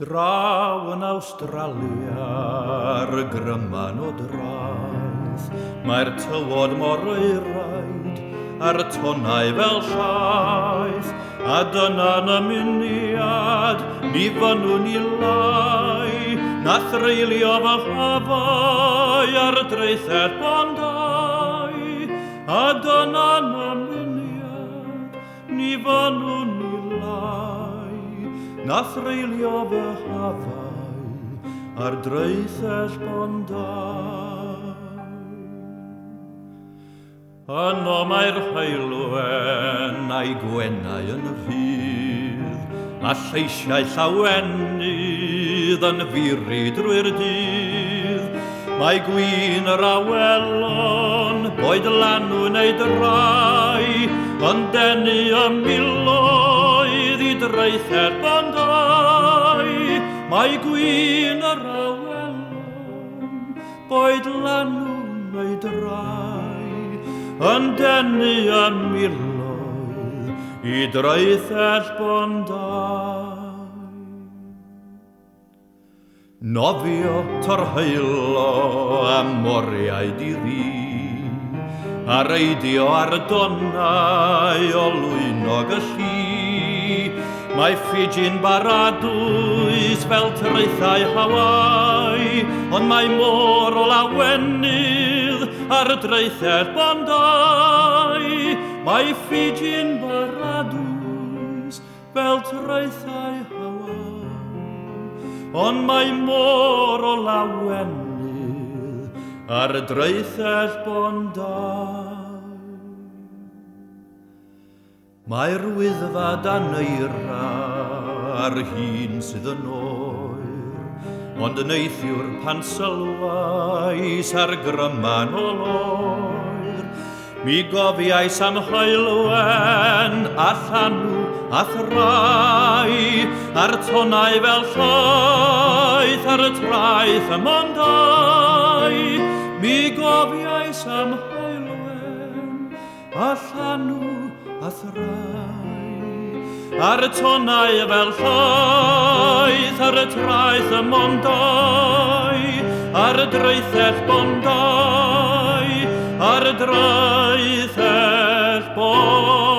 Draw yn Awstralia'r gryman o draeth, mae'r tywod mor eiraid a'r tonnau fel llaeth, a dyna'n ymuniad ni fynwn i lai, na threulio fy hafau ar dreithedd bondau, a dyna'n ymuniad ni fynwn i lai, na threulio fy hafau ar dreithell bondau. Yno mae'r heulwen a'i gwenau yn rhydd, a lleisiau llawenydd yn firi drwy'r dydd. Mae gwyn yr awelon, boed lanw neu drai, yn denu y miloedd i dreithedd bondau. Mae gwyn yr awelon, boed lanw neu drai, yn denu y miloedd i dreithell bondau. Nofio torheilo a moriau diri, a reidio ar donnau o lwynog y llu. Mae Fiji'n baradwys fel traethau Hawaii, ond mae môr o lawenydd ar dreithedd bondau. Mae Fiji'n baradwys fel traethau Hawaii, ond mae môr o lawenydd ar dreithell bondau. Mae'r wyddfa dan eira ar hyn sydd yn oer, ond yn eithiwr pan sylwais ar gryman o loer. Mi gofiais am heulwen a llanw a thrai, a'r tonnau fel llaeth ar y traeth y mondau. Mi gofiais am heulwen a llanw a thrai, ar y tonnau fel llaeth ar y traeth y mondau, ar y dreithell bondau, ar y dreithell bondau.